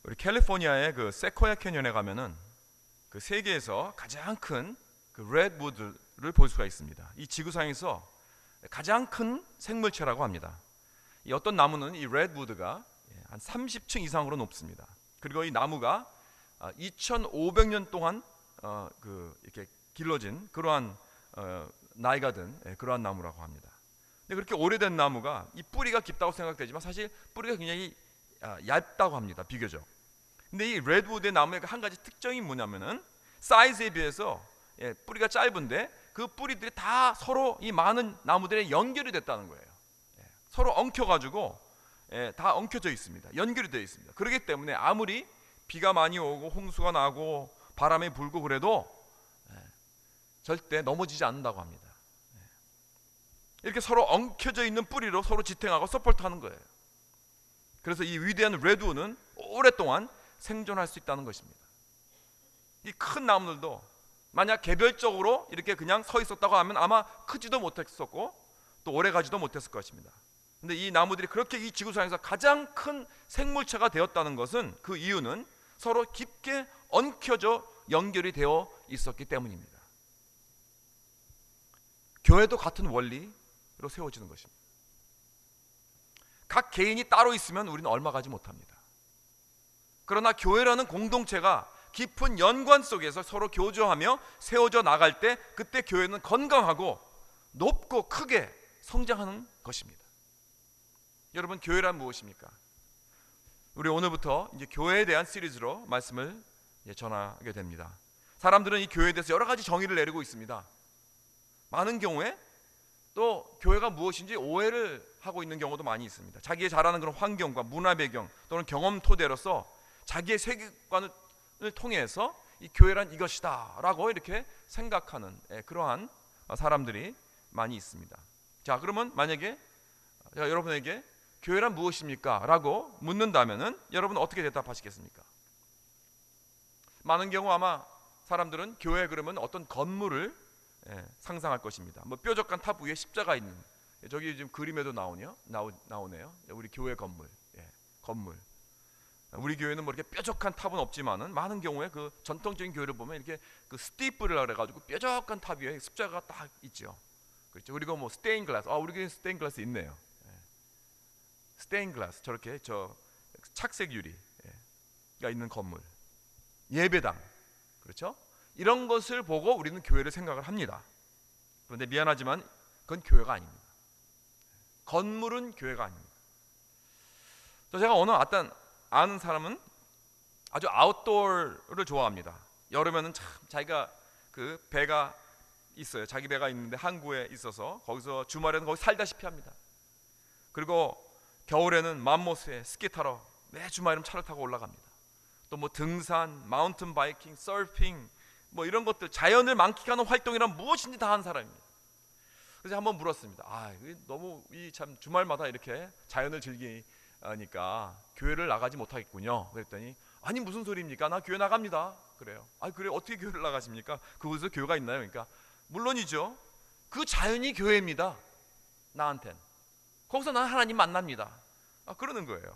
우리 캘리포니아의 그 세코야 캐년에 가면은 그 세계에서 가장 큰 그 레드우드를 볼 수가 있습니다. 이 지구상에서 가장 큰 생물체라고 합니다. 이 어떤 나무는 이 레드우드가 한 30층 이상으로 높습니다. 그리고 이 나무가 2,500년 동안 이렇게 길러진 그러한 나이가 든 그러한 나무라고 합니다. 근데 그렇게 오래된 나무가 이 뿌리가 깊다고 생각되지만 사실 뿌리가 굉장히 얇다고 합니다. 비교적. 근데 이 레드우드의 나무의 한 가지 특징이 뭐냐면은 사이즈에 비해서 뿌리가 짧은데 그 뿌리들이 다 서로 이 많은 나무들에 연결이 됐다는 거예요. 서로 엉켜가지고 다 엉켜져 있습니다. 연결이 되어 있습니다. 그렇기 때문에 아무리 비가 많이 오고 홍수가 나고 바람이 불고 그래도 절대 넘어지지 않는다고 합니다. 이렇게 서로 엉켜져 있는 뿌리로 서로 지탱하고 서포트하는 거예요. 그래서 이 위대한 레드우드는 오랫동안 생존할 수 있다는 것입니다. 이 큰 나무들도 만약 개별적으로 이렇게 그냥 서 있었다고 하면 아마 크지도 못했었고 또 오래 가지도 못했을 것입니다. 근데 이 나무들이 그렇게 이 지구상에서 가장 큰 생물체가 되었다는 것은 그 이유는 서로 깊게 엉켜져 연결이 되어 있었기 때문입니다. 교회도 같은 원리로 세워지는 것입니다. 각 개인이 따로 있으면 우리는 얼마 가지 못합니다. 그러나 교회라는 공동체가 깊은 연관 속에서 서로 교조하며 세워져 나갈 때 그때 교회는 건강하고 높고 크게 성장하는 것입니다. 여러분, 교회란 무엇입니까? 우리 오늘부터 이제 교회에 대한 시리즈로 말씀을 전하게 됩니다. 사람들은 이 교회에 대해서 여러 가지 정의를 내리고 있습니다. 많은 경우에 또 교회가 무엇인지 오해를 하고 있는 경우도 많이 있습니다. 자기의 자라는 그런 환경과 문화 배경 또는 경험 토대로서 자기의 세계관을 통해서 이 교회란 이것이다 라고 이렇게 생각하는 그러한 사람들이 많이 있습니다. 자, 그러면 만약에 제가 여러분에게 교회란 무엇입니까? 라고 묻는다면은 여러분 어떻게 대답하시겠습니까? 많은 경우 아마 사람들은 교회 그러면 어떤 건물을 상상할 것입니다. 뭐 뾰족한 탑 위에 십자가 있는, 저기 지금 그림에도 나오네요. 우리 교회 건물. 건물. 우리 교회는 뭐 이렇게 뾰족한 탑은 없지만은 많은 경우에 그 전통적인 교회를 보면 이렇게 그 스티플이라 그래가지고 뾰족한 탑 위에 십자가가 딱 있죠. 그렇죠. 그리고 뭐 스테인 글라스. 우리 교회 스테인 글라스 있네요. 스테인 글라스, 저렇게 저 착색 유리가 있는 건물, 예배당, 그렇죠? 이런 것을 보고 우리는 교회를 생각을 합니다. 그런데 미안하지만 그건 교회가 아닙니다. 건물은 교회가 아닙니다. 또 제가 어느 아는 사람은 아주 아웃도어를 좋아합니다. 여름에는 참 자기가 그 배가 있어요. 자기 배가 있는데 항구에 있어서 거기서 주말에는 거기 살다시피 합니다. 그리고 겨울에는 맘모스에 스키 타러 매 주말에는 차를 타고 올라갑니다. 또 뭐 등산, 마운틴 바이킹, 서핑 뭐 이런 것들, 자연을 만끽하는 활동이란 무엇인지 다 하는 사람입니다. 그래서 한번 물었습니다. 너무 이 참 주말마다 이렇게 자연을 즐기니까 교회를 나가지 못하겠군요. 그랬더니 아니 무슨 소리입니까? 나 교회 나갑니다. 그래요. 그래 어떻게 교회를 나가십니까? 그곳에 교회가 있나요? 그러니까 물론이죠. 그 자연이 교회입니다. 나한텐. 거기서 난 하나님 만납니다. 그러는 거예요.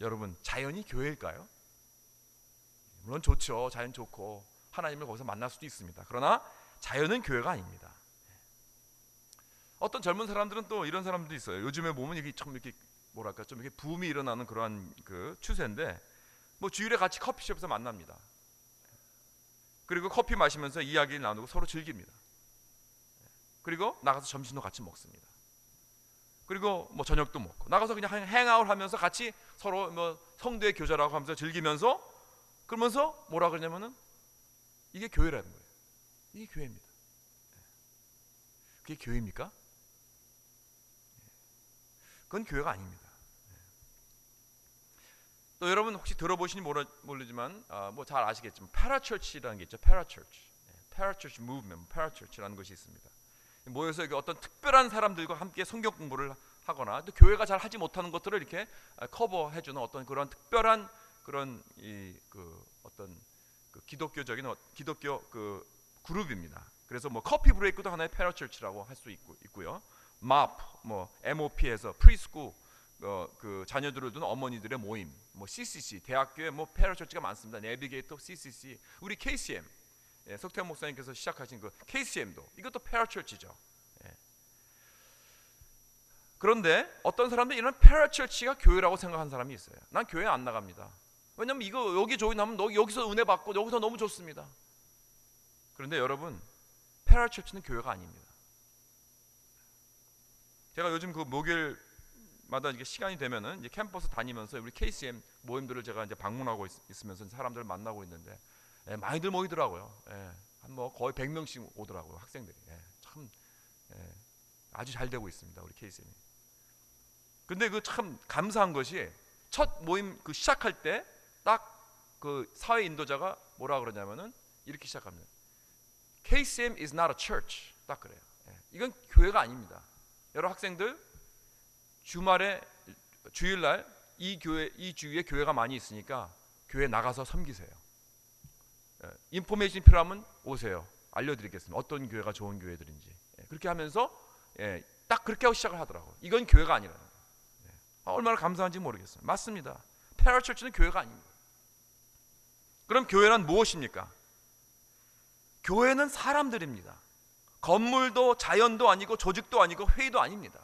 여러분, 자연이 교회일까요? 물론 좋죠. 자연 좋고 하나님을 거기서 만날 수도 있습니다. 그러나 자연은 교회가 아닙니다. 어떤 젊은 사람들은 또 이런 사람들도 있어요. 요즘에 보면 이게 참 이렇게 뭐랄까 좀 이렇게 붐이 일어나는 그러한 그 추세인데, 뭐 주일에 같이 커피숍에서 만납니다. 그리고 커피 마시면서 이야기를 나누고 서로 즐깁니다. 그리고 나가서 점심도 같이 먹습니다. 그리고 뭐 저녁도 먹고 나가서 그냥 행아웃 하면서 같이 서로 뭐 성도의 교제라고 하면서 즐기면서, 그러면서 뭐라 그러냐면은 이게 교회라는 거예요. 이게 교회입니다. 그게 교회입니까? 그건 교회가 아닙니다. 또 여러분 혹시 들어보시니 모르지만 뭐 잘 아시겠지만 파라처치라는 게 있죠. 파라처치 무브먼트, 파라처치라는 것이 있습니다. 모여서 어떤 특별한 사람들과 함께 성경 공부를 하거나 또 교회가 잘 하지 못하는 것들을 이렇게 커버해주는 어떤 그런 특별한 그런 어떤 기독교 그 그룹입니다. 그래서 뭐 커피 브레이크도 하나의 파라처치라고 할 수 있고요. MOP에서 프리스쿨 그 자녀들을 둔 어머니들의 모임, 뭐 CCC, 대학교에 뭐 페라처치가 많습니다. 내비게이터, CCC, 우리 KCM, 석태현 목사님께서 시작하신 그 KCM도 이것도 페라처치죠. 그런데 어떤 사람들은 이런 페라처치가 교회라고 생각하는 사람이 있어요. 난 교회 안 나갑니다. 왜냐면 이거 여기 조인하면 여기서 은혜 받고 여기서 너무 좋습니다. 그런데 여러분, 페라처치는 교회가 아닙니다. 제가 요즘 그 목요일마다 이게 시간이 되면은 이제 캠퍼스 다니면서 우리 KCM 모임들을 제가 이제 방문하고 있으면서 사람들을 만나고 있는데 많이들 모이더라고요. 한 뭐 거의 100명씩 오더라고요, 학생들이. 참 아주 잘 되고 있습니다, 우리 KCM이. 근데 그 참 감사한 것이 첫 모임 그 시작할 때 딱 그 사회 인도자가 뭐라 그러냐면은 이렇게 시작합니다. KCM is not a church. 딱 그래요. 이건 교회가 아닙니다. 여러 학생들 주말에 주일날 이 주위에 교회가 많이 있으니까 교회 나가서 섬기세요. 인포메이션 필요하면 오세요. 알려드리겠습니다. 어떤 교회가 좋은 교회들인지. 그렇게 하면서 딱 그렇게 하고 시작을 하더라고요. 이건 교회가 아니라는 거예요. 얼마나 감사한지 모르겠어요. 맞습니다. 페라처치는 교회가 아닙니다. 그럼 교회는 무엇입니까? 교회는 사람들입니다. 건물도 자연도 아니고 조직도 아니고 회의도 아닙니다.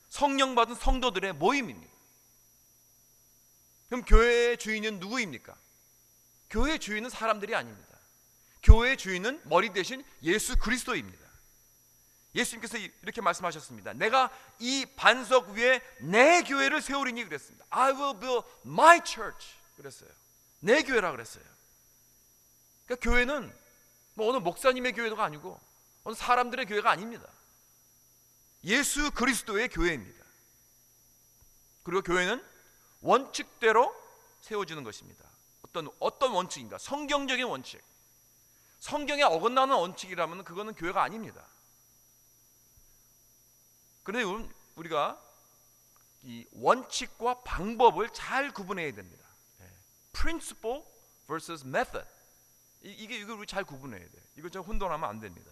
성령 받은 성도들의 모임입니다. 그럼 교회의 주인은 누구입니까? 교회의 주인은 사람들이 아닙니다. 교회의 주인은 머리 대신 예수 그리스도입니다. 예수님께서 이렇게 말씀하셨습니다. 내가 이 반석 위에 내 교회를 세우리니 그랬습니다. I will build my church 그랬어요. 내 교회라 그랬어요. 그러니까 교회는 뭐 어느 목사님의 교회가 아니고 어느 사람들의 교회가 아닙니다. 예수 그리스도의 교회입니다. 그리고 교회는 원칙대로 세워지는 것입니다. 어떤 원칙인가? 성경적인 원칙. 성경에 어긋나는 원칙이라면 그거는 교회가 아닙니다. 그런데 우리가 이 원칙과 방법을 잘 구분해야 됩니다. Principle versus method. 이걸 우리 잘 구분해야 돼요. 이거 좀 혼돈하면 안 됩니다.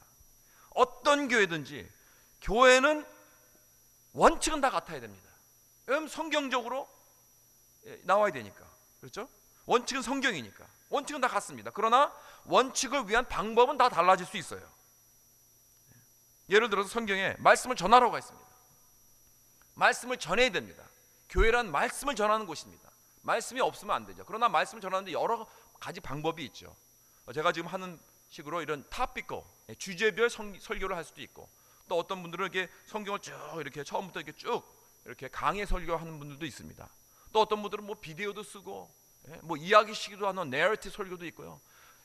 어떤 교회든지 교회는 원칙은 다 같아야 됩니다. 왜냐하면 성경적으로 나와야 되니까. 그렇죠? 원칙은 성경이니까. 원칙은 다 같습니다. 그러나 원칙을 위한 방법은 다 달라질 수 있어요. 예를 들어서 성경에 말씀을 전하라고 했습니다. 말씀을 전해야 됩니다. 교회란 말씀을 전하는 곳입니다. 말씀이 없으면 안 되죠. 그러나 말씀을 전하는데 여러 가지 방법이 있죠. 제가 지금 하는 식으로 이런 토픽별 주제별 설교를 할 수도 있고, 또 어떤 분들은 이렇게 성경을 쭉 이렇게 처음부터 이렇게 쭉 이렇게 강의 설교하는 분들도 있습니다. 또 어떤 분들은 뭐 비디오도 쓰고 뭐 이야기식으로 하는 내러티브 설교도 있고요.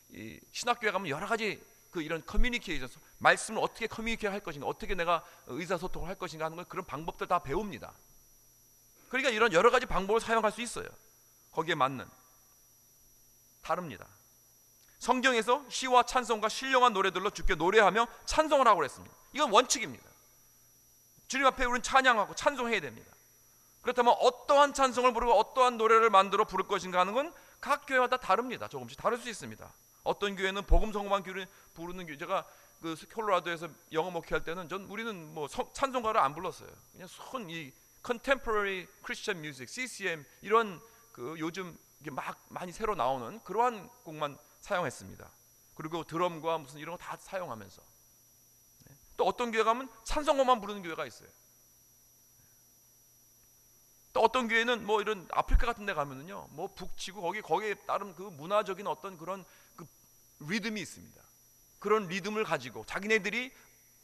이 신학교에 가면 여러 가지 그 이런 커뮤니케이션, 말씀을 어떻게 커뮤니케이션 할 것인가, 어떻게 내가 의사소통을 할 것인가 하는 걸 그런 방법들 다 배웁니다. 그러니까 이런 여러 가지 방법을 사용할 수 있어요. 거기에 맞는. 다릅니다. 성경에서 시와 찬송과 신령한 노래들로 주께 노래하며 찬송을 하고 그랬습니다. 이건 원칙입니다. 주님 앞에 우리는 찬양하고 찬송해야 됩니다. 그렇다면 어떠한 찬송을 부르고 어떠한 노래를 만들어 부를 것인가 하는 건 각 교회마다 다릅니다. 조금씩 다를 수 있습니다. 어떤 교회는 복음 성공만 부르는 교회, 제가 그 콜로라도에서 영어 목회할 때는 우리는 뭐 찬송가를 안 불렀어요. 그냥 이 contemporary Christian music, CCM 이런 그 요즘 이게 막 많이 새로 나오는 그러한 곡만 사용했습니다. 그리고 드럼과 무슨 이런 거 다 사용하면서. 또 어떤 교회 가면 찬송가만 부르는 교회가 있어요. 또 어떤 교회는 뭐 이런 아프리카 같은 데 가면은요, 뭐 북치고 거기에 따른 그 문화적인 어떤 그런 그 리듬이 있습니다. 그런 리듬을 가지고 자기네들이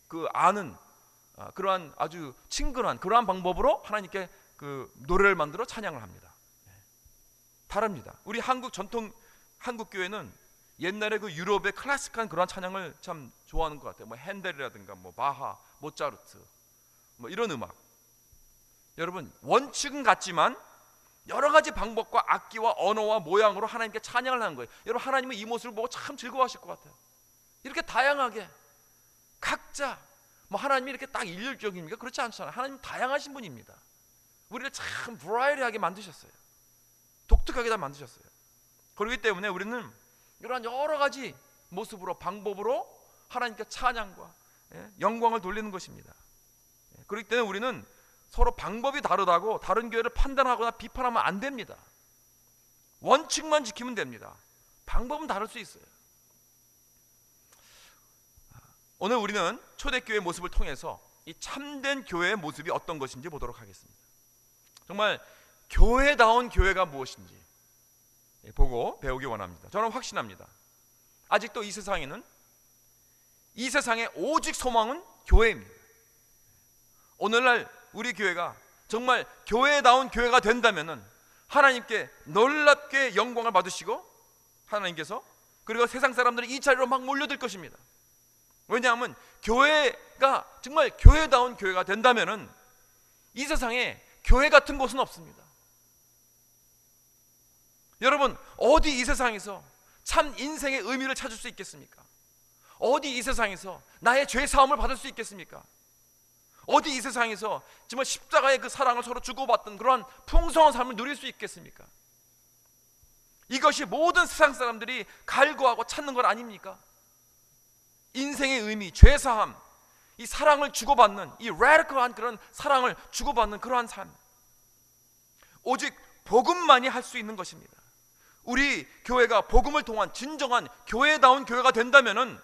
그 아는 그러한 아주 친근한 그러한 방법으로 하나님께 그 노래를 만들어 찬양을 합니다. 다릅니다. 우리 전통 한국 교회는 옛날에 그 유럽의 클래식한 그러한 찬양을 참 좋아하는 것 같아요. 뭐 핸델이라든가 뭐 바하, 모차르트 뭐 이런 음악. 여러분, 원칙은 같지만 여러 가지 방법과 악기와 언어와 모양으로 하나님께 찬양을 하는 거예요. 여러분, 하나님은 이 모습을 보고 참 즐거워하실 것 같아요. 이렇게 다양하게 각자 뭐 하나님이 이렇게 딱 일률적입니까? 그렇지 않잖아요. 하나님은 다양하신 분입니다. 우리를 참 브라이어리하게 만드셨어요. 독특하게 다 만드셨어요. 그렇기 때문에 우리는 이러한 여러 가지 모습으로 방법으로 하나님께 찬양과 영광을 돌리는 것입니다. 그렇기 때문에 우리는 서로 방법이 다르다고 다른 교회를 판단하거나 비판하면 안 됩니다. 원칙만 지키면 됩니다. 방법은 다를 수 있어요. 오늘 우리는 초대교회의 모습을 통해서 이 참된 교회의 모습이 어떤 것인지 보도록 하겠습니다. 정말 교회다운 교회가 무엇인지 보고 배우기 원합니다. 저는 확신합니다. 아직도 이 세상에는, 이 세상의 오직 소망은 교회입니다. 오늘날 우리 교회가 정말 교회다운 교회가 된다면은 하나님께 놀랍게 영광을 받으시고 하나님께서, 그리고 세상 사람들이 이 자리로 막 몰려들 것입니다. 왜냐하면 교회가 정말 교회다운 교회가 된다면은 이 세상에 교회 같은 곳은 없습니다. 여러분, 어디 이 세상에서 참 인생의 의미를 찾을 수 있겠습니까? 어디 이 세상에서 나의 죄 사함을 받을 수 있겠습니까? 어디 이 세상에서 정말 십자가의 그 사랑을 서로 주고받던 그러한 풍성한 삶을 누릴 수 있겠습니까? 이것이 모든 세상 사람들이 갈구하고 찾는 것 아닙니까? 인생의 의미, 죄 사함, 이 사랑을 주고받는, 이 라디컬한 그런 사랑을 주고받는 그러한 삶, 오직 복음만이 할 수 있는 것입니다. 우리 교회가 복음을 통한 진정한 교회다운 교회가 된다면은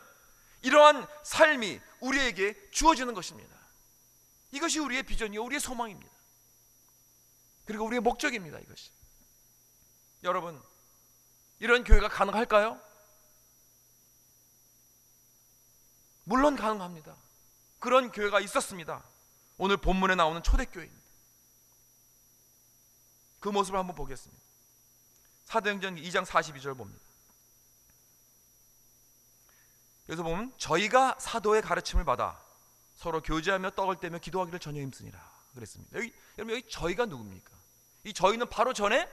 이러한 삶이 우리에게 주어지는 것입니다. 이것이 우리의 비전이요, 우리의 소망입니다. 그리고 우리의 목적입니다. 이것이. 여러분, 이런 교회가 가능할까요? 물론 가능합니다. 그런 교회가 있었습니다. 오늘 본문에 나오는 초대교회입니다. 그 모습을 한번 보겠습니다. 사도행전 2장 42절 봅니다. 여기서 보면 저희가 사도의 가르침을 받아 서로 교제하며 떡을 떼며 기도하기를 전혀 힘쓰니라 그랬습니다. 여러분, 여기 저희가 누굽니까? 이 저희는 바로 전에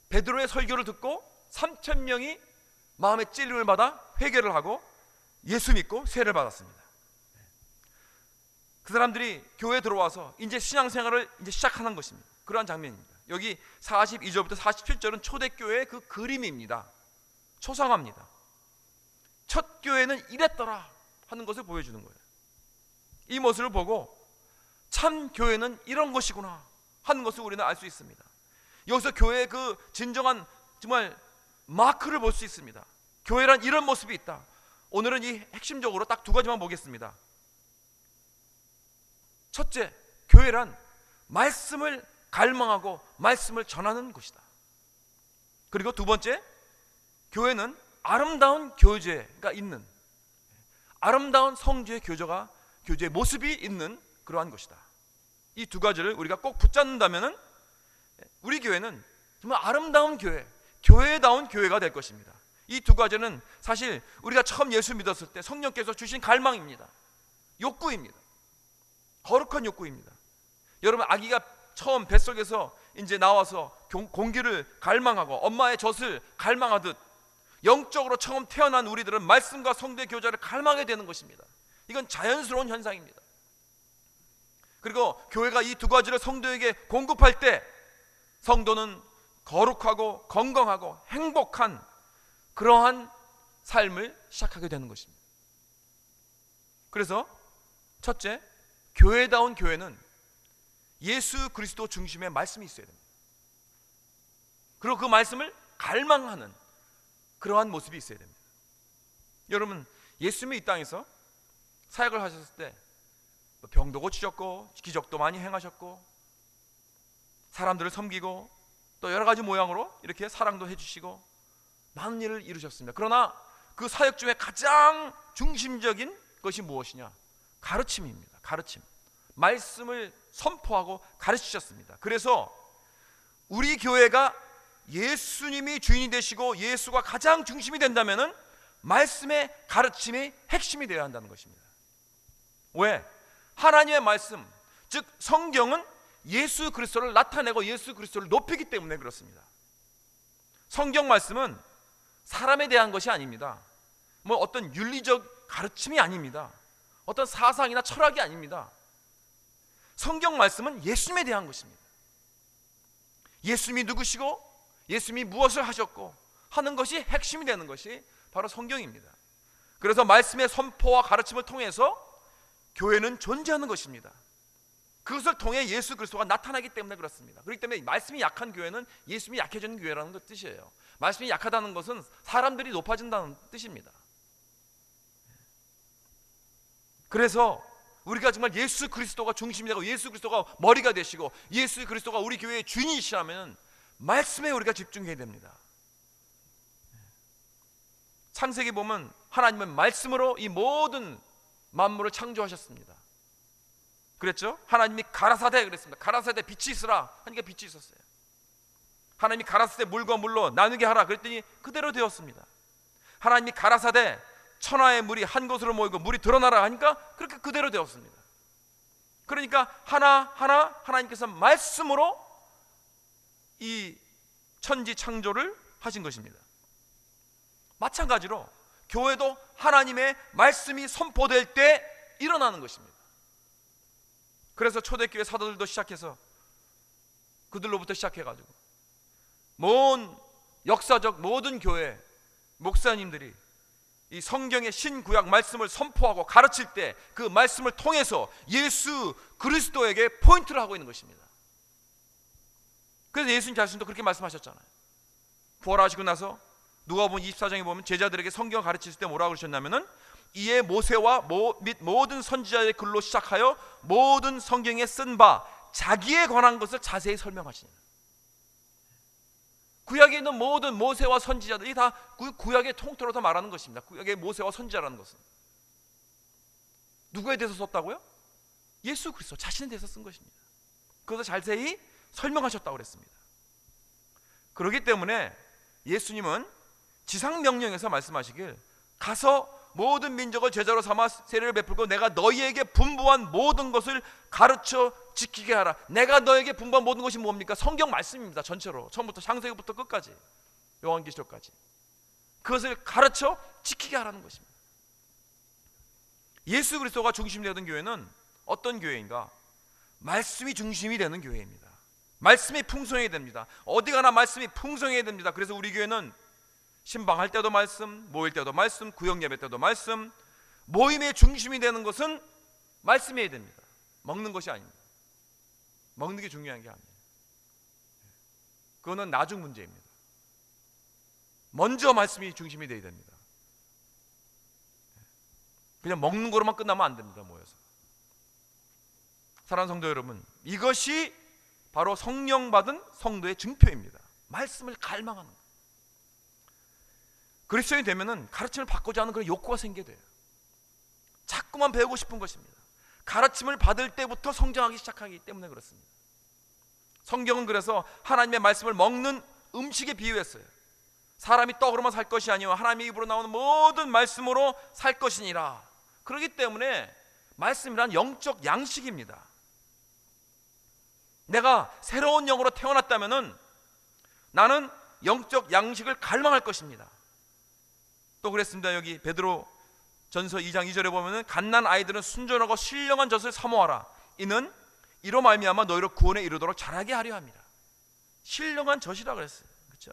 베드로의 설교를 듣고 3,000명이 마음의 찔림을 받아 회개를 하고 예수 믿고 세례를 받았습니다. 그 사람들이 교회에 들어와서 이제 신앙생활을 이제 시작하는 것입니다. 그러한 장면입니다. 여기 42절부터 47절은 초대교회의 그 그림입니다. 초상화입니다. 첫 교회는 이랬더라 하는 것을 보여주는 거예요. 이 모습을 보고 참 교회는 이런 것이구나 하는 것을 우리는 알 수 있습니다. 여기서 교회의 그 진정한 정말 마크를 볼 수 있습니다. 교회란 이런 모습이 있다. 오늘은 이 핵심적으로 딱 두 가지만 보겠습니다. 첫째, 교회란 말씀을 갈망하고 말씀을 전하는 곳이다. 그리고 두 번째, 교회는 아름다운 교제가 있는, 아름다운 성주의 교제의 모습이 있는 그러한 것이다. 이 두 가지를 우리가 꼭 붙잡는다면은 우리 교회는 정말 아름다운 교회, 교회다운 교회가 될 것입니다. 이 두 가지는 사실 우리가 처음 예수 믿었을 때 성령께서 주신 갈망입니다. 욕구입니다. 거룩한 욕구입니다. 여러분, 아기가 처음 뱃속에서 이제 나와서 공기를 갈망하고 엄마의 젖을 갈망하듯 영적으로 처음 태어난 우리들은 말씀과 성도의 교제를 갈망하게 되는 것입니다. 이건 자연스러운 현상입니다. 그리고 교회가 이 두 가지를 성도에게 공급할 때 성도는 거룩하고 건강하고 행복한 그러한 삶을 시작하게 되는 것입니다. 그래서 첫째, 교회다운 교회는 예수 그리스도 중심의 말씀이 있어야 됩니다. 그리고 그 말씀을 갈망하는 그러한 모습이 있어야 됩니다. 여러분, 예수님이 이 땅에서 사역을 하셨을 때 병도 고치셨고 기적도 많이 행하셨고 사람들을 섬기고 또 여러 가지 모양으로 이렇게 사랑도 해주시고 많은 일을 이루셨습니다. 그러나 그 사역 중에 가장 중심적인 것이 무엇이냐? 가르침입니다. 가르침. 말씀을 선포하고 가르치셨습니다. 그래서 우리 교회가 예수님이 주인이 되시고 예수가 가장 중심이 된다면은 말씀의 가르침이 핵심이 되어야 한다는 것입니다. 왜? 하나님의 말씀, 즉 성경은 예수 그리스도를 나타내고 예수 그리스도를 높이기 때문에 그렇습니다. 성경 말씀은 사람에 대한 것이 아닙니다. 뭐 어떤 윤리적 가르침이 아닙니다. 어떤 사상이나 철학이 아닙니다. 성경 말씀은 예수님에 대한 것입니다. 예수님이 누구시고 예수님이 무엇을 하셨고 하는 것이 핵심이 되는 것이 바로 성경입니다. 그래서 말씀의 선포와 가르침을 통해서 교회는 존재하는 것입니다. 그것을 통해 예수 그리스도가 나타나기 때문에 그렇습니다. 그렇기 때문에 말씀이 약한 교회는 예수님이 약해지는 교회라는 것 뜻이에요. 말씀이 약하다는 것은 사람들이 높아진다는 뜻입니다. 그래서 우리가 정말 예수 그리스도가 중심이 되고 예수 그리스도가 머리가 되시고 예수 그리스도가 우리 교회의 주인이시라면 말씀에 우리가 집중해야 됩니다. 창세기 보면 하나님은 말씀으로 이 모든 만물을 창조하셨습니다. 그랬죠? 하나님이 가라사대 그랬습니다. 가라사대 빛이 있으라 하니까 빛이 있었어요. 하나님이 가라사대 물과 물로 나누게 하라 그랬더니 그대로 되었습니다. 하나님이 가라사대 천하의 물이 한 곳으로 모이고 물이 드러나라 하니까 그렇게 그대로 되었습니다. 그러니까 하나하나 하나님께서 말씀으로 이 천지 창조를 하신 것입니다. 마찬가지로 교회도 하나님의 말씀이 선포될 때 일어나는 것입니다. 그래서 초대교회 사도들도 시작해서 그들로부터 시작해가지고 역사적 모든 교회 목사님들이 이 성경의 신구약 말씀을 선포하고 가르칠 때 그 말씀을 통해서 예수 그리스도에게 포인트를 하고 있는 것입니다. 그래서 예수님 자신도 그렇게 말씀하셨잖아요. 부활하시고 나서 누가복음 24장에 보면 제자들에게 성경을 가르치실 때 뭐라고 그러셨냐면은 이에 모세와 및 모든 선지자의 글로 시작하여 모든 성경에 쓴 바 자기에 관한 것을 자세히 설명하시니 구약에 있는 모든 모세와 선지자들이 다 구약의 통틀어 다 말하는 것입니다. 구약의 모세와 선지자라는 것은 누구에 대해서 썼다고요? 예수 그리스도 자신에 대해서 쓴 것입니다. 그것을 자세히 설명하셨다고 그랬습니다. 그렇기 때문에 예수님은 지상명령에서 말씀하시길 가서 모든 민족을 제자로 삼아 세례를 베풀고 내가 너희에게 분부한 모든 것을 가르쳐 지키게 하라. 내가 너에게 분부한 모든 것이 뭡니까? 성경 말씀입니다. 전체로 처음부터 창세기부터 끝까지 요한계시록까지 그것을 가르쳐 지키게 하라는 것입니다. 예수 그리스도가 중심이 되는 교회는 어떤 교회인가? 말씀이 중심이 되는 교회입니다. 말씀이 풍성해야 됩니다. 어디 가나 말씀이 풍성해야 됩니다. 그래서 우리 교회는 신방할 때도 말씀, 모일 때도 말씀, 구역 예배 때도 말씀, 모임의 중심이 되는 것은 말씀이어야 됩니다. 먹는 것이 아닙니다. 먹는 게 중요한 게 아니에요. 그거는 나중 문제입니다. 먼저 말씀이 중심이 되어야 됩니다. 그냥 먹는 거로만 끝나면 안 됩니다. 모여서. 사랑하는 성도 여러분, 이것이 바로 성령 받은 성도의 증표입니다. 말씀을 갈망하는 것. 그리스도인이 되면은 가르침을 받고자 하는 그런 욕구가 생기게 돼요. 자꾸만 배우고 싶은 것입니다. 가르침을 받을 때부터 성장하기 시작하기 때문에 그렇습니다. 성경은 그래서 하나님의 말씀을 먹는 음식에 비유했어요. 사람이 떡으로만 살 것이 아니요 하나님의 입으로 나오는 모든 말씀으로 살 것이니라. 그렇기 때문에 말씀이란 영적 양식입니다. 내가 새로운 영으로 태어났다면은 나는 영적 양식을 갈망할 것입니다. 또 그랬습니다. 여기 베드로 전서 2장 2절에 보면은 갓난 아이들은 순전하고 신령한 젖을 사모하라. 이는 이로 말미암아 너희를 구원에 이르도록 자라게 하려 합니다. 신령한 젖이라 그랬어요. 그렇죠?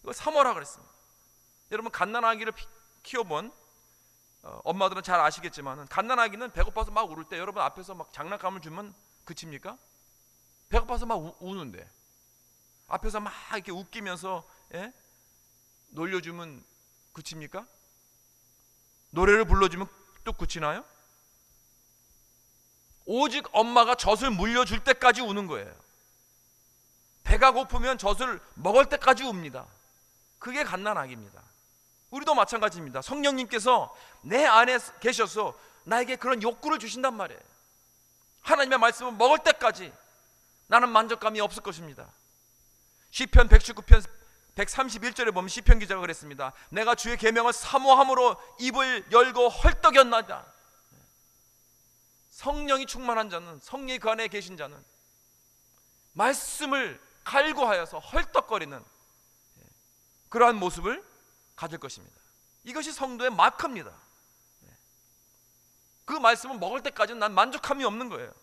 이거 사모하라 그랬습니다. 여러분 갓난 아기를 키워본 엄마들은 잘 아시겠지만은 갓난 아기는 배고파서 막 울을 때 여러분 앞에서 막 장난감을 주면 그칩니까? 배고파서 막 우는데 앞에서 막 이렇게 웃기면서 놀려주면 그칩니까? 노래를 불러주면 또 그치나요? 오직 엄마가 젖을 물려줄 때까지 우는 거예요. 배가 고프면 젖을 먹을 때까지 웁니다. 그게 갓난아기입니다. 우리도 마찬가지입니다. 성령님께서 내 안에 계셔서 나에게 그런 욕구를 주신단 말이에요. 하나님의 말씀을 먹을 때까지 나는 만족감이 없을 것입니다. 시편 119편 131절에 보면 시편 기자가 그랬습니다. 내가 주의 계명을 사모함으로 입을 열고 헐떡였나이다. 성령이 충만한 자는, 성령이 그 안에 계신 자는 말씀을 갈구하여서 헐떡거리는 그러한 모습을 가질 것입니다. 이것이 성도의 마크입니다. 그 말씀을 먹을 때까지는 난 만족함이 없는 거예요.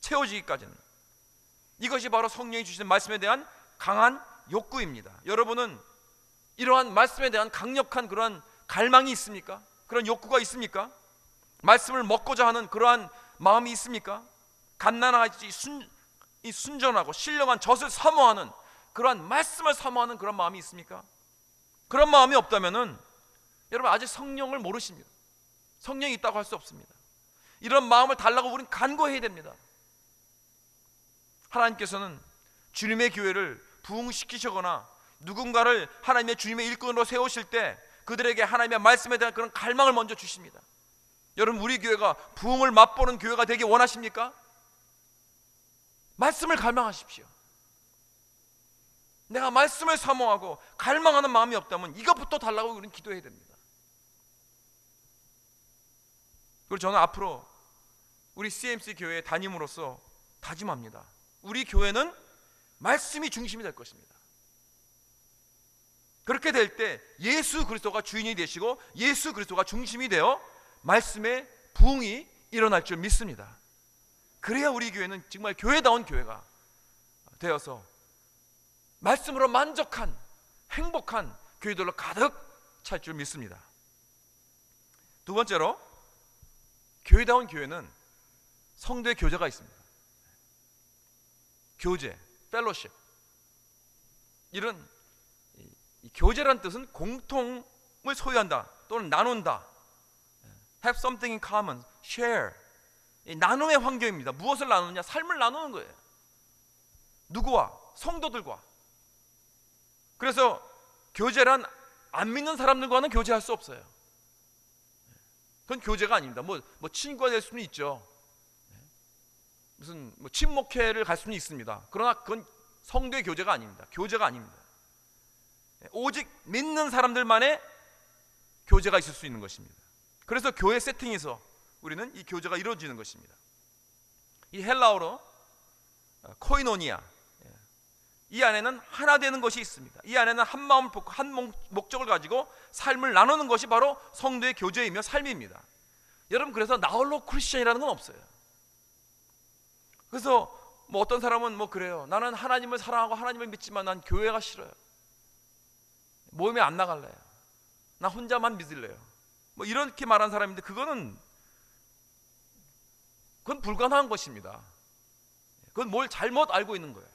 채워지기까지는. 이것이 바로 성령이 주시는 말씀에 대한 강한 욕구입니다. 여러분은 이러한 말씀에 대한 강력한 그러한 갈망이 있습니까? 그런 욕구가 있습니까? 말씀을 먹고자 하는 그러한 마음이 있습니까? 갓난아기 이 순전하고 신령한 젖을 사모하는 그러한 말씀을 사모하는 그런 마음이 있습니까? 그런 마음이 없다면은 여러분 아직 성령을 모르십니다. 성령이 있다고 할 수 없습니다. 이런 마음을 달라고 우리는 간구해야 됩니다. 하나님께서는 주님의 교회를 부흥시키시거나 누군가를 하나님의 주님의 일꾼으로 세우실 때 그들에게 하나님의 말씀에 대한 그런 갈망을 먼저 주십니다. 여러분 우리 교회가 부흥을 맛보는 교회가 되기 원하십니까? 말씀을 갈망하십시오. 내가 말씀을 사모하고 갈망하는 마음이 없다면 이것부터 달라고 우리는 기도해야 됩니다. 그리고 저는 앞으로 우리 CMC 교회에 담임으로서 다짐합니다. 우리 교회는 말씀이 중심이 될 것입니다. 그렇게 될 때 예수 그리스도가 주인이 되시고 예수 그리스도가 중심이 되어 말씀의 부흥이 일어날 줄 믿습니다. 그래야 우리 교회는 정말 교회다운 교회가 되어서 말씀으로 만족한 행복한 교회들로 가득 찰 줄 믿습니다. 두 번째로 교회다운 교회는 성도의 교제가 있습니다. 교제, 펠로십. 이런 이 교제란 뜻은 공통을 소유한다 또는 나눈다. Have something in common, share. 이 나눔의 환경입니다. 무엇을 나누느냐? 삶을 나누는 거예요. 누구와? 성도들과. 그래서 교제란 안 믿는 사람들과는 교제할 수 없어요. 그건 교제가 아닙니다. 뭐 친구가 될 수는 있죠. 무슨 친목회를 갈 수는 있습니다. 그러나 그건 성도의 교제가 아닙니다. 교제가 아닙니다. 오직 믿는 사람들만의 교제가 있을 수 있는 것입니다. 그래서 교회 세팅에서 우리는 이 교제가 이루어지는 것입니다. 이 헬라어로 코이노니아, 이 안에는 하나 되는 것이 있습니다. 이 안에는 한 마음을 품고 한 목적을 가지고 삶을 나누는 것이 바로 성도의 교제이며 삶입니다. 여러분 그래서 나홀로 크리스천이라는 건 없어요. 그래서 어떤 사람은 그래요. 나는 하나님을 사랑하고 하나님을 믿지만 난 교회가 싫어요. 모임에 안 나갈래요. 나 혼자만 믿을래요. 이렇게 말하는 사람인데 그건 불가능한 것입니다. 그건 뭘 잘못 알고 있는 거예요.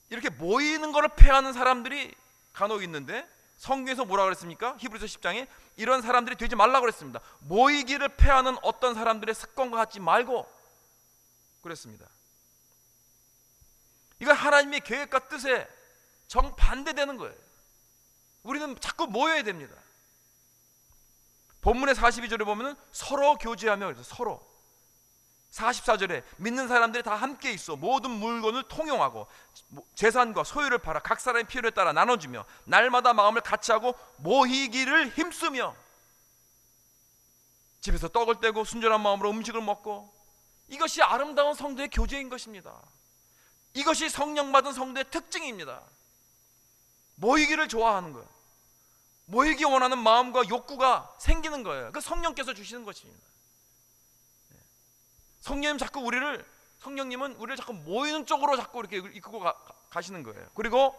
이렇게 모이는 것을 폐하는 사람들이 간혹 있는데 성경에서 뭐라 그랬습니까? 히브리서 10장에 이런 사람들이 되지 말라고 그랬습니다. 모이기를 폐하는 어떤 사람들의 습관과 같지 말고 그랬습니다. 이건 하나님의 계획과 뜻에 정반대되는 거예요. 우리는 자꾸 모여야 됩니다. 본문의 42절에 보면 서로 교제하며 그래서 서로 44절에 믿는 사람들이 다 함께 있어 모든 물건을 통용하고 재산과 소유를 팔아 각 사람의 필요에 따라 나눠주며 날마다 마음을 같이하고 모이기를 힘쓰며 집에서 떡을 떼고 순전한 마음으로 음식을 먹고 이것이 아름다운 성도의 교제인 것입니다. 이것이 성령 받은 성도의 특징입니다. 모이기를 좋아하는 거예요. 모이기 원하는 마음과 욕구가 생기는 거예요. 그 성령께서 주시는 것입니다. 성령님은 우리를 자꾸 모이는 쪽으로 자꾸 이렇게 이끌고 가시는 거예요. 그리고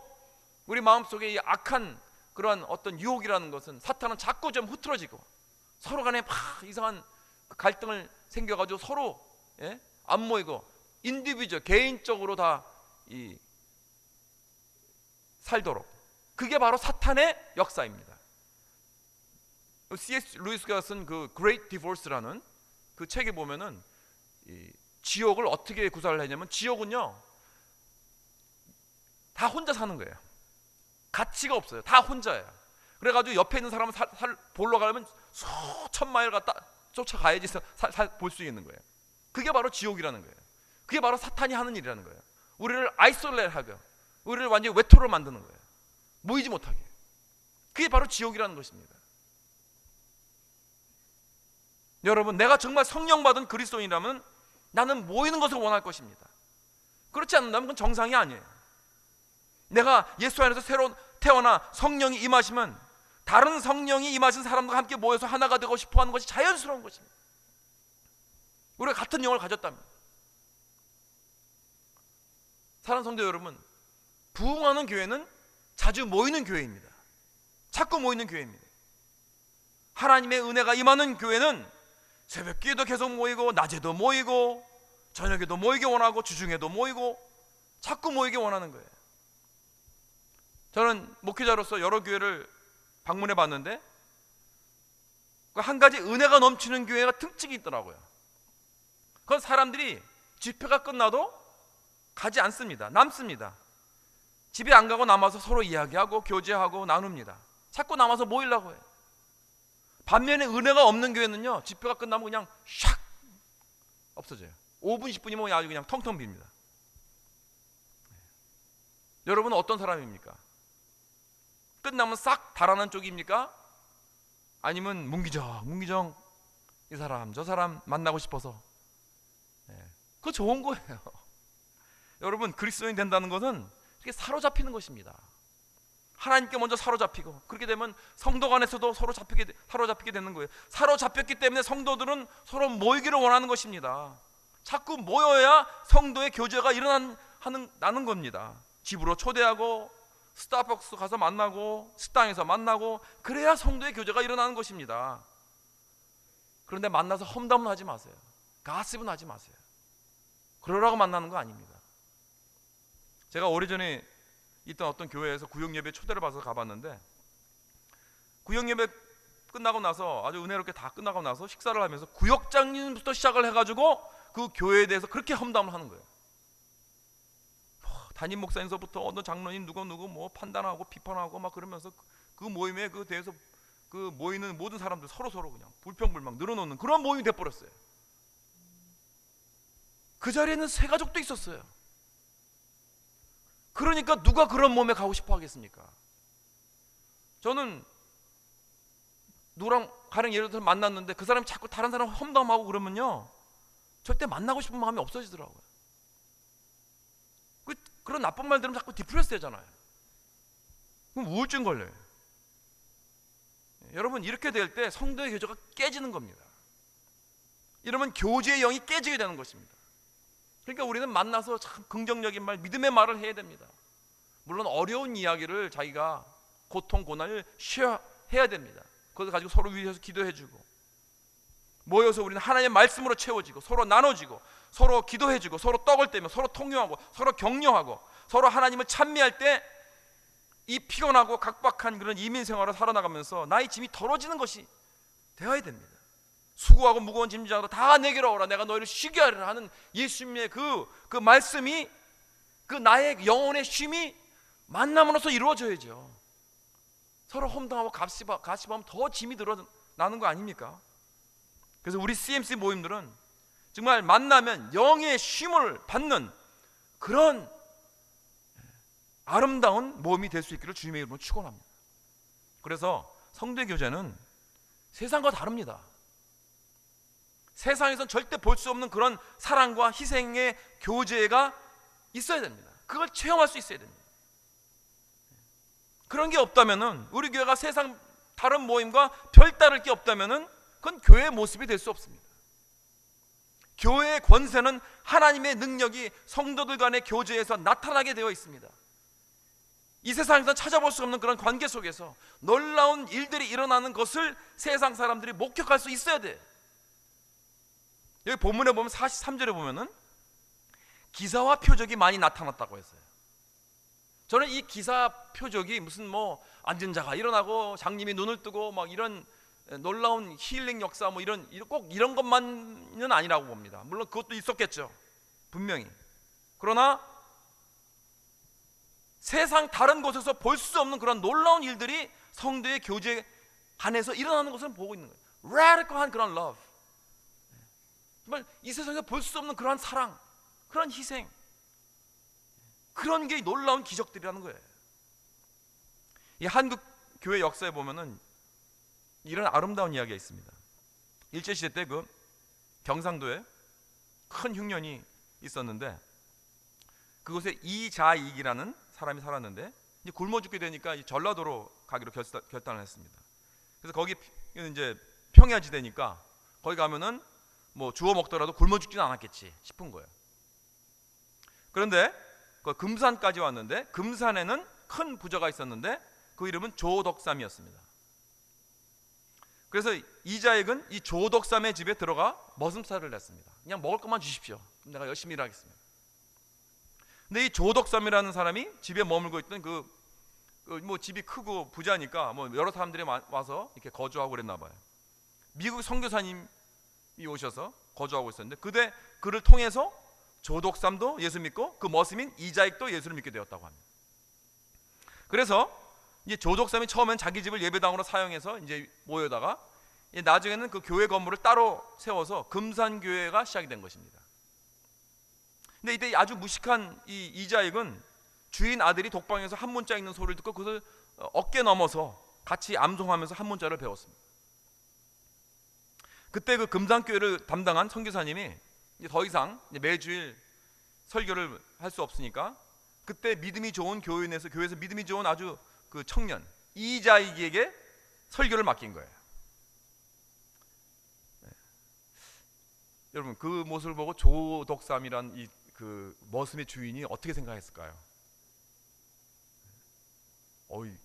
우리 마음속에 이 악한 그러한 어떤 유혹이라는 것은 사탄은 자꾸 좀 흐트러지고 서로 간에 막 이상한 갈등을 생겨가지고 서로 안 모이고 인디비주얼 개인적으로 다 살도록 그게 바로 사탄의 역사입니다. C.S. 루이스가 쓴 그 Great Divorce라는 그 책에 보면은 이 지옥을 어떻게 구사를 했냐면 지옥은요 다 혼자 사는 거예요. 가치가 없어요. 다 혼자예요. 그래가지고 옆에 있는 사람을 보러 가려면 수천 마일 갔다 쫓아가야지 볼 수 있는 거예요. 그게 바로 지옥이라는 거예요. 그게 바로 사탄이 하는 일이라는 거예요. 우리를 아이솔레이트하고 우리를 완전히 외톨이로 만드는 거예요. 모이지 못하게. 그게 바로 지옥이라는 것입니다. 여러분, 내가 정말 성령 받은 그리스도인이라면 나는 모이는 것을 원할 것입니다. 그렇지 않는다면 그건 정상이 아니에요. 내가 예수 안에서 새로 태어나 성령이 임하시면 다른 성령이 임하신 사람과 함께 모여서 하나가 되고 싶어하는 것이 자연스러운 것입니다. 우리가 같은 영을 가졌다면. 사랑하는 성도 여러분, 부흥하는 교회는 자주 모이는 교회입니다. 자꾸 모이는 교회입니다. 하나님의 은혜가 임하는 교회는 새벽기에도 계속 모이고 낮에도 모이고 저녁에도 모이기 원하고 주중에도 모이고 자꾸 모이기 원하는 거예요. 저는 목회자로서 여러 교회를 방문해 봤는데 한 가지 은혜가 넘치는 교회가 특징이 있더라고요. 그건 사람들이 집회가 끝나도 가지 않습니다. 남습니다. 집에 안 가고 남아서 서로 이야기하고 교제하고 나눕니다. 자꾸 남아서 모이려고 해요. 반면에 은혜가 없는 교회는요, 집회가 끝나면 그냥 샥 없어져요. 5분 10분이면 아주 그냥 텅텅 빕니다. 여러분은 어떤 사람입니까? 끝나면 싹 달아난 쪽입니까? 아니면 문기정 이 사람 저 사람 만나고 싶어서? 그거 좋은 거예요. 여러분, 그리스도인이 된다는 것은 이렇게 사로잡히는 것입니다. 하나님께 먼저 사로잡히고, 그렇게 되면 성도 간에서도 사로잡히게 되는 거예요. 사로잡혔기 때문에 성도들은 서로 모이기를 원하는 것입니다. 자꾸 모여야 성도의 교제가 일어나는 겁니다. 집으로 초대하고 스타벅스 가서 만나고 식당에서 만나고, 그래야 성도의 교제가 일어나는 것입니다. 그런데 만나서 험담은 하지 마세요. 가십은 하지 마세요. 그러라고 만나는 거 아닙니다. 제가 오래전에 있던 어떤 교회에서 구역예배 초대를 받아서 가봤는데, 구역예배 끝나고 나서 아주 은혜롭게 다 끝나고 나서 식사를 하면서 구역장님부터 시작을 해가지고 그 교회에 대해서 그렇게 험담을 하는 거예요. 담임 목사님서부터 어느 장로님 누구 뭐 판단하고 비판하고 막 그러면서 그 모임에 그 대해서 그 모이는 모든 사람들 서로 그냥 불평불만 늘어놓는 그런 모임이 돼버렸어요. 그 자리에는 세 가족도 있었어요. 그러니까 누가 그런 몸에 가고 싶어 하겠습니까? 저는 누구랑 가령 예를 들어서 만났는데 그 사람이 자꾸 다른 사람 험담하고 그러면요, 절대 만나고 싶은 마음이 없어지더라고요. 그런 나쁜 말 들으면 자꾸 디프레스 되잖아요. 그럼 우울증 걸려요. 여러분, 이렇게 될 때 성도의 교제가 깨지는 겁니다. 이러면 교제의 영이 깨지게 되는 것입니다. 그러니까 우리는 만나서 참 긍정적인 말, 믿음의 말을 해야 됩니다. 물론 어려운 이야기를 자기가 고통, 고난을 해야 됩니다. 그것을 가지고 서로 위해서 기도해주고, 모여서 우리는 하나님의 말씀으로 채워지고 서로 나눠지고 서로 기도해주고 서로 떡을 떼며 서로 통용하고 서로 격려하고 서로 하나님을 찬미할 때 이 피곤하고 각박한 그런 이민 생활을 살아나가면서 나의 짐이 덜어지는 것이 되어야 됩니다. 수고하고 무거운 짐자도 다 내게로 오라, 내가 너희를 쉬게 하리라 하는 예수님의 그 말씀이, 그 나의 영혼의 쉼이 만남으로써 이루어져야죠. 서로 험담하고 가십하면 더 짐이 늘어나는 거 아닙니까? 그래서 우리 CMC 모임들은 정말 만나면 영의 쉼을 받는 그런 아름다운 모임이 될 수 있기를 주님의 이름으로 축원합니다. 그래서 성도의 교제는 세상과 다릅니다. 세상에선 절대 볼 수 없는 그런 사랑과 희생의 교제가 있어야 됩니다. 그걸 체험할 수 있어야 됩니다. 그런 게 없다면은, 우리 교회가 세상 다른 모임과 별다를 게 없다면은 그건 교회의 모습이 될 수 없습니다. 교회의 권세는 하나님의 능력이 성도들 간의 교제에서 나타나게 되어 있습니다. 이 세상에서 찾아볼 수 없는 그런 관계 속에서 놀라운 일들이 일어나는 것을 세상 사람들이 목격할 수 있어야 돼. 여기 본문에 보면 43절에 보면은 기사와 표적이 많이 나타났다고 했어요. 저는 이 기사 표적이 무슨 뭐 앉은 자가 일어나고 장님이 눈을 뜨고 막 이런 놀라운 힐링 역사 뭐 꼭 이런 것만은 아니라고 봅니다. 물론 그것도 있었겠죠, 분명히. 그러나 세상 다른 곳에서 볼 수 없는 그런 놀라운 일들이 성도의 교제 안에서 일어나는 것을 보고 있는 거예요. radical한 그런 love, 정말 이 세상에서 볼 수 없는 그런 사랑, 그런 희생, 그런 게 놀라운 기적들이라는 거예요. 이 한국 교회 역사에 보면은 이런 아름다운 이야기가 있습니다. 일제시대 때 그 경상도에 큰 흉년이 있었는데, 그곳에 이자익이라는 사람이 살았는데, 이제 굶어 죽게 되니까 전라도로 가기로 결단을 했습니다. 그래서 거기는 이제 평야지대니까 거기 가면은 뭐 주워 먹더라도 굶어 죽지는 않았겠지 싶은 거예요. 그런데 그 금산까지 왔는데, 금산에는 큰 부자가 있었는데 그 이름은 조덕삼이었습니다. 그래서 이자익은 이 조독삼의 집에 들어가 머슴살을 냈습니다. 그냥 먹을 것만 주십시오. 그럼 내가 열심히 일하겠습니다. 근데 이 조독삼이라는 사람이 집에 머물고 있던 뭐 집이 크고 부자니까 뭐 여러 사람들이 와서 이렇게 거주하고 그랬나 봐요. 미국 선교사님이 오셔서 거주하고 있었는데 그를 통해서 조독삼도 예수 믿고 그 머슴인 이자익도 예수를 믿게 되었다고 합니다. 그래서 이제 조독삼이 처음엔 자기 집을 예배당으로 사용해서 이제 모여다가 나중에는 그 교회 건물을 따로 세워서 금산교회가 시작이 된 것입니다. 근데 이때 아주 무식한 이 이자익은 주인 아들이 독방에서 한 문자 읽는 소리를 듣고 그것을 어깨 넘어서 같이 암송하면서 한 문자를 배웠습니다. 그때 그 금산교회를 담당한 선교사님이 이제 더 이상 이제 매주일 설교를 할 수 없으니까 그때 믿음이 좋은 교회에서 믿음이 좋은 아주 그 청년 이자익에게 설교를 맡긴 거예요. 네. 여러분 그 모습을 보고 조독삼이란 이 그 머슴의 주인이 어떻게 생각했을까요?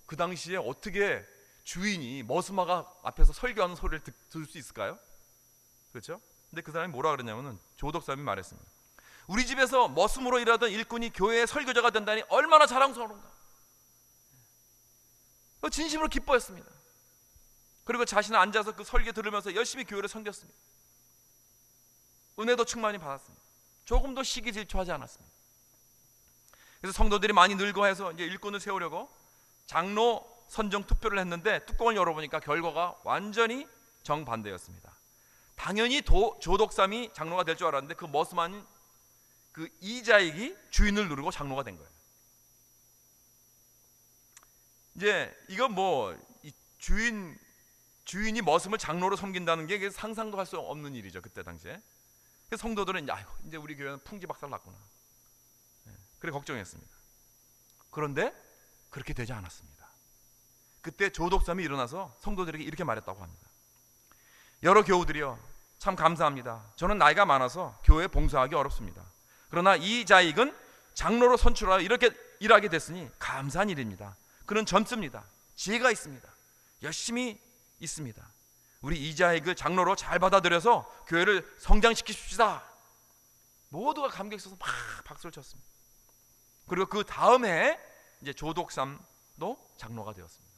그 당시에 어떻게 주인이 머슴아가 앞에서 설교하는 소리를 들을 수 있을까요? 그렇죠? 근데 그 사람이 뭐라 그러냐면은 조독삼이 말했습니다. 우리 집에서 머슴으로 일하던 일꾼이 교회의 설교자가 된다니 얼마나 자랑스러운가. 진심으로 기뻐했습니다. 그리고 자신은 앉아서 그 설교 들으면서 열심히 교회를 섬겼습니다. 은혜도 충만히 받았습니다. 조금도 시기질투하지 않았습니다. 그래서 성도들이 많이 늙어해서 이제 일꾼을 세우려고 장로 선정 투표를 했는데 뚜껑을 열어보니까 결과가 완전히 정반대였습니다. 당연히 조독삼이 장로가 될 줄 알았는데 그 머슴한 그 이자익이 주인을 누르고 장로가 된 거예요. 이제 이건 뭐 주인이 머슴을 장로로 섬긴다는 게 상상도 할 수 없는 일이죠. 그때 당시에. 그래서 성도들은 이제 우리 교회는 풍지박살 났구나. 그래 걱정했습니다. 그런데 그렇게 되지 않았습니다. 그때 조독삼이 일어나서 성도들에게 이렇게 말했다고 합니다. 여러 교우들이여 참 감사합니다. 저는 나이가 많아서 교회 봉사하기 어렵습니다. 그러나 이자익은 장로로 선출하여 이렇게 일하게 됐으니 감사한 일입니다. 그는 젊습니다. 지혜가 있습니다. 열심히 있습니다. 우리 이자익을 장로로 잘 받아들여서 교회를 성장시키십시다. 모두가 감격에 있어서 막 박수를 쳤습니다. 그리고 그 다음 해에 이제 조독삼도 장로가 되었습니다.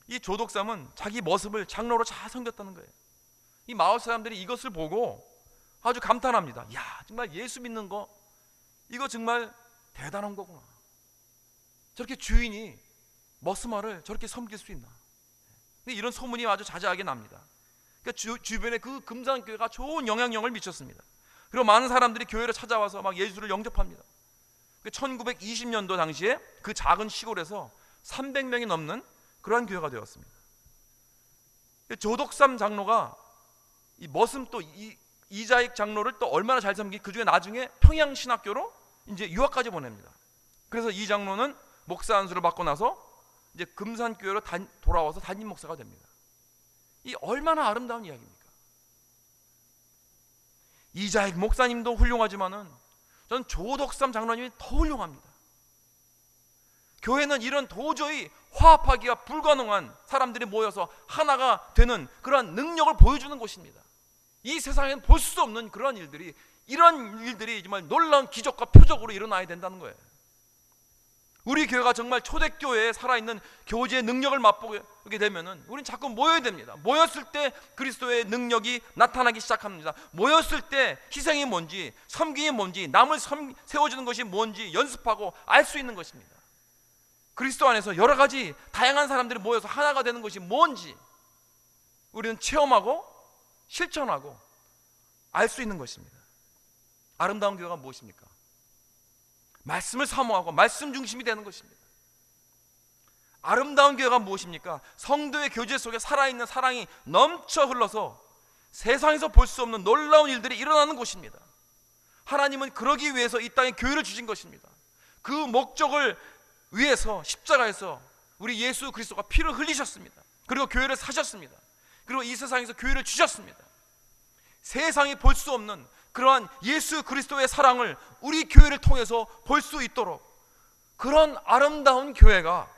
이 조독삼은 자기 모습을 장로로 잘 섬겼다는 거예요. 이 마을 사람들이 이것을 보고 아주 감탄합니다. 야, 정말 예수 믿는 거 이거 정말 대단한 거구나. 저렇게 주인이 머스마를 저렇게 섬길 수 있나. 이런 소문이 아주 자자하게 납니다. 그러니까 주변에 그 금산교회가 좋은 영향력을 미쳤습니다. 그리고 많은 사람들이 교회를 찾아와서 막 예수를 영접합니다. 1920년도 당시에 그 작은 시골에서 300명이 넘는 그러한 교회가 되었습니다. 조독삼 장로가 이 머슴 또 이자익 장로를 또 얼마나 잘 섬기, 그 중에 나중에 평양신학교로 이제 유학까지 보냅니다. 그래서 이 장로는 목사 안수를 받고 나서 이제 금산교회로 돌아와서 담임 목사가 됩니다. 이 얼마나 아름다운 이야기입니까? 이자익 목사님도 훌륭하지만은 저는 조독삼 장로님이 더 훌륭합니다. 교회는 이런 도저히 화합하기가 불가능한 사람들이 모여서 하나가 되는 그러한 능력을 보여주는 곳입니다. 이 세상에는 볼 수 없는 그러한 일들이, 이런 일들이 정말 놀라운 기적과 표적으로 일어나야 된다는 거예요. 우리 교회가 정말 초대교회에 살아있는 교제의 능력을 맛보게 되면은 우리는 자꾸 모여야 됩니다. 모였을 때 그리스도의 능력이 나타나기 시작합니다. 모였을 때 희생이 뭔지, 섬김이 뭔지, 남을 세워주는 것이 뭔지 연습하고 알 수 있는 것입니다. 그리스도 안에서 여러 가지 다양한 사람들이 모여서 하나가 되는 것이 뭔지 우리는 체험하고 실천하고 알 수 있는 것입니다. 아름다운 교회가 무엇입니까? 말씀을 사모하고 말씀 중심이 되는 것입니다. 아름다운 교회가 무엇입니까? 성도의 교제 속에 살아있는 사랑이 넘쳐 흘러서 세상에서 볼 수 없는 놀라운 일들이 일어나는 곳입니다. 하나님은 그러기 위해서 이 땅에 교회를 주신 것입니다. 그 목적을 위해서 십자가에서 우리 예수 그리스도가 피를 흘리셨습니다. 그리고 교회를 사셨습니다. 그리고 이 세상에서 교회를 주셨습니다. 세상이 볼 수 없는 그러한 예수 그리스도의 사랑을 우리 교회를 통해서 볼 수 있도록, 그런 아름다운 교회가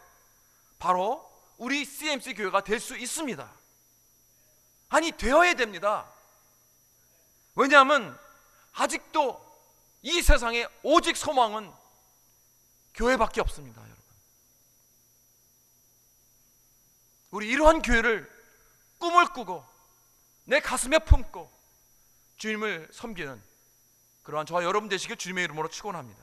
바로 우리 CMC 교회가 될 수 있습니다. 아니, 되어야 됩니다. 왜냐하면 아직도 이 세상에 오직 소망은 교회밖에 없습니다, 여러분. 우리 이러한 교회를 꿈을 꾸고 내 가슴에 품고 주님을 섬기는 그러한 저와 여러분 되시길 주님의 이름으로 축원합니다.